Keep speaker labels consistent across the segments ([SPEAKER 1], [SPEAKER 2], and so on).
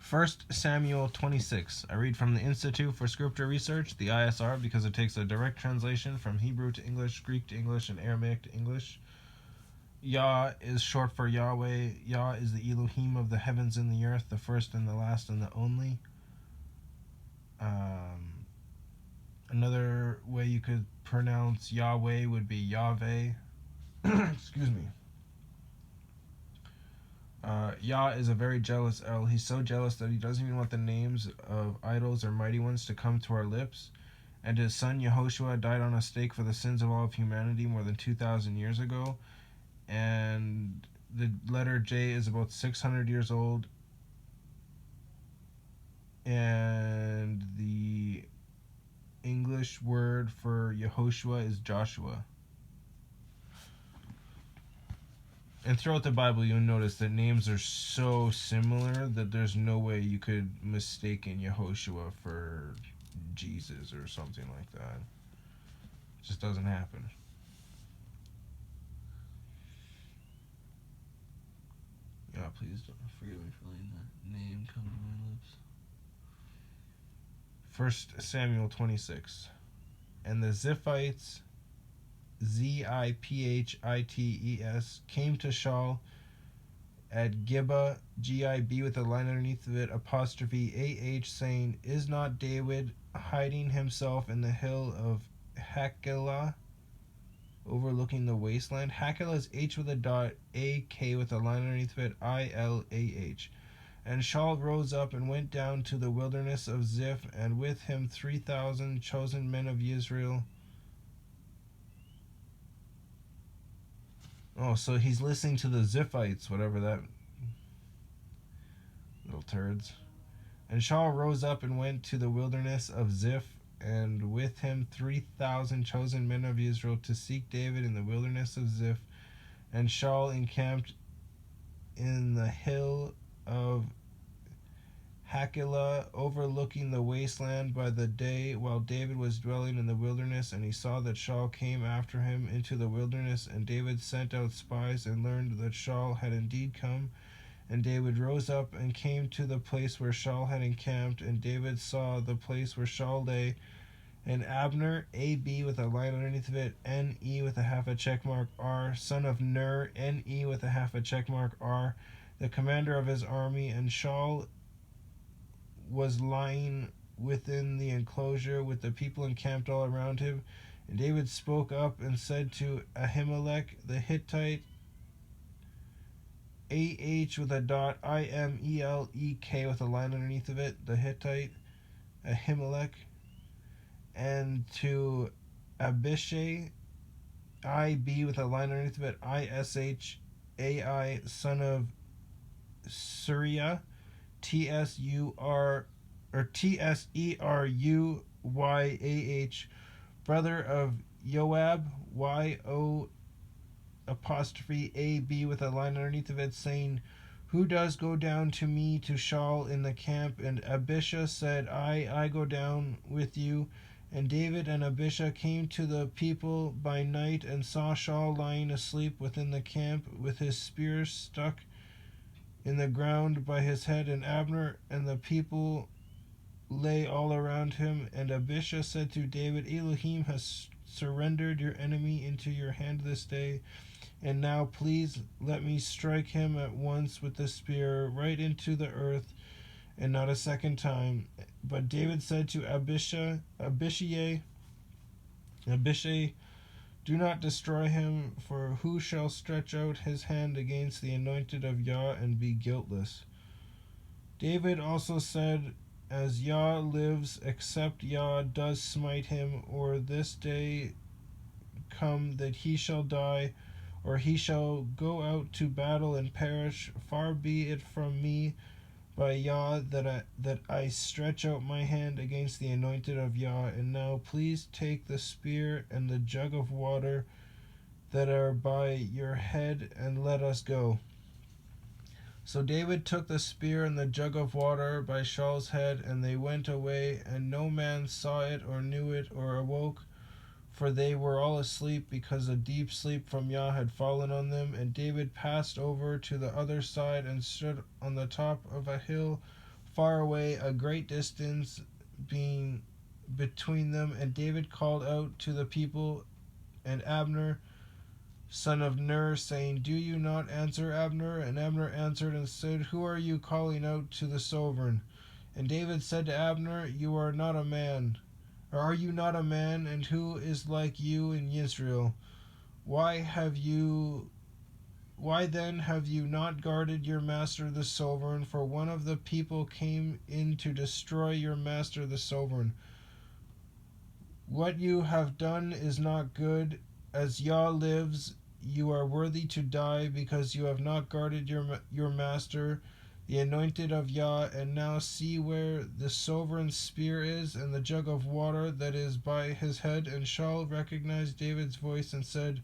[SPEAKER 1] 1 Samuel 26. I read from the Institute for Scripture Research, the ISR, because it takes a direct translation from Hebrew to English, Greek to English, and Aramaic to English. Yah is short for Yahweh. Yah is the Elohim of the heavens and the earth, the first and the last and the only. Another way you could pronounce Yahweh would be Yahweh. Excuse me. Yah is a very jealous El. He's so jealous that he doesn't even want the names of idols or mighty ones to come to our lips. And his son Yehoshua died on a stake for the sins of all of humanity more than 2,000 years ago. And the letter J is about 600 years old. And the English word for Yehoshua is Joshua. And throughout the Bible, you'll notice that names are so similar that there's no way you could mistake Yehoshua for Jesus or something like that. It just doesn't happen. Yeah, please don't forgive me for letting that name come to my lips. 1 Samuel 26. And the Ziphites, Ziphites, came to Shaul at Gibeah, Gib with a line underneath of it, apostrophe saying, Is not David hiding himself in the hill of Hachilah, overlooking the wasteland? Hachilah is H with a dot, AK with a line underneath of it, ILAH. And Shaul rose up and went down to the wilderness of Ziph, and with him 3,000 chosen men of Israel. Oh, so he's listening to the Ziphites, whatever that little turds. And Shaul rose up and went to the wilderness of Ziph, and with him 3,000 chosen men of Israel to seek David in the wilderness of Ziph. And Shaul encamped in the hill of Hachilah, overlooking the wasteland by the day, while David was dwelling in the wilderness. And he saw that Shaul came after him into the wilderness, and David sent out spies and learned that Shaul had indeed come. And David rose up and came to the place where Shaul had encamped, and David saw the place where Shaul lay. And Abner, AB with a line underneath of it, NE with a half a check mark R, son of Ner, NE with a half a check mark R, the commander of his army. And Shaul was lying within the enclosure with the people encamped all around him. And David spoke up and said to Ahimelech the Hittite, AH with a dot, IMELEK with a line underneath of it, the Hittite, Ahimelech, and to Abishai, IB with a line underneath of it, ISHAI, son of Suriah, TSERUYAH, brother of Joab, YO apostrophe AB with a line underneath of it, saying, Who does go down to me to Shaul in the camp? And Abishai said, I go down with you. And David and Abishai came to the people by night and saw Shaul lying asleep within the camp with his spear stuck in the ground by his head. And Abner and the people lay all around him. And Abishai said to David, Elohim has surrendered your enemy into your hand this day. And now please let me strike him at once with the spear right into the earth, and not a second time. But David said to Abishai, do not destroy him, for who shall stretch out his hand against the anointed of Yah and be guiltless? David also said, As Yah lives, except Yah does smite him, or this day come that he shall die, or he shall go out to battle and perish. Far be it from me by Yah that I stretch out my hand against the anointed of Yah. And now please take the spear and the jug of water that are by your head, and let us go. So David took the spear and the jug of water by Shaul's head, and they went away, and no man saw it or knew it or awoke, for they were all asleep, because a deep sleep from Yah had fallen on them. And David passed over to the other side and stood on the top of a hill far away, a great distance being between them. And David called out to the people and Abner, son of Ner, saying, Do you not answer, Abner? And Abner answered and said, Who are you calling out to the sovereign? And David said to Abner, You are not a man. Or are you not a man? And who is like you in Israel? Why then have you not guarded your master the sovereign? For one of the people came in to destroy your master the sovereign. What you have done is not good. As Yah lives, you are worthy to die, because you have not guarded your master, the anointed of Yah. And now see where the sovereign's spear is, and the jug of water that is by his head. And Shaul recognized David's voice and said,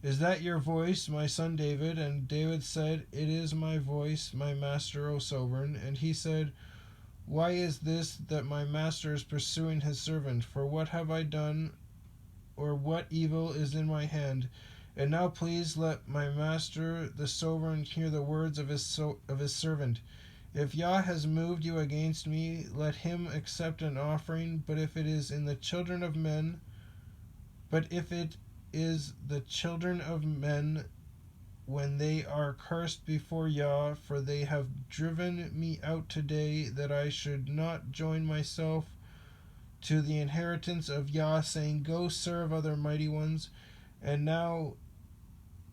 [SPEAKER 1] Is that your voice, my son David? And David said, It is my voice, my master, O sovereign. And he said, Why is this that my master is pursuing his servant? For what have I done, or what evil is in my hand? And now please let my master the sovereign hear the words of his servant. If Yah has moved you against me, let him accept an offering. But if it is the children of men, when they are cursed before Yah, for they have driven me out today, that I should not join myself to the inheritance of Yah, saying, Go serve other mighty ones. And now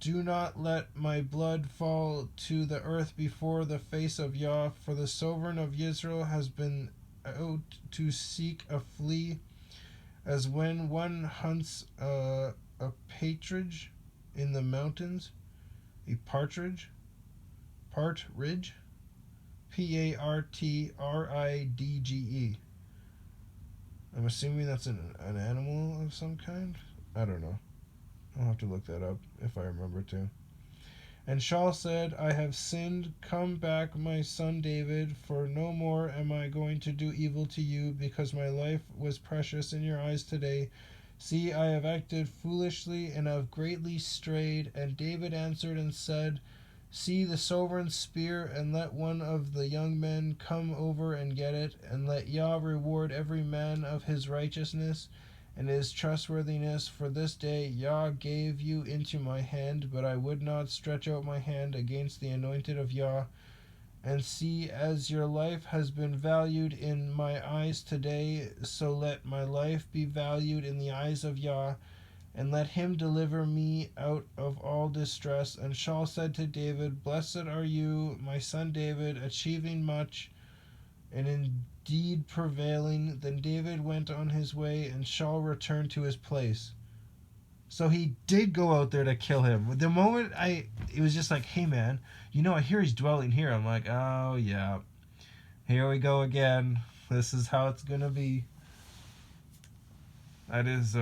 [SPEAKER 1] do not let my blood fall to the earth before the face of Yah, for the sovereign of Israel has been out to seek a flea, as when one hunts a partridge in the mountains. A partridge, Partridge. I'm assuming that's an animal of some kind. I don't know. I'll have to look that up if I remember to. And Shaul said, I have sinned. Come back, my son David, for no more am I going to do evil to you, because my life was precious in your eyes today. See, I have acted foolishly and have greatly strayed. And David answered and said, See the sovereign's spear, and let one of the young men come over and get it, and let Yah reward every man of his righteousness and his trustworthiness. For this day Yah gave you into my hand, but I would not stretch out my hand against the anointed of Yah. And see, as your life has been valued in my eyes today, so let my life be valued in the eyes of Yah, and let him deliver me out of all distress. And Shaul said to David, Blessed are you, my son David, achieving much, and indeed prevailing. Then David went on his way, and Shaul returned to his place. So he did go out there to kill him. The moment it was just like, hey man, I hear he's dwelling here. I'm like, oh yeah, here we go again. This is how it's gonna be. That is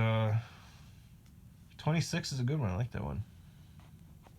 [SPEAKER 1] 26 is a good one. I like that one.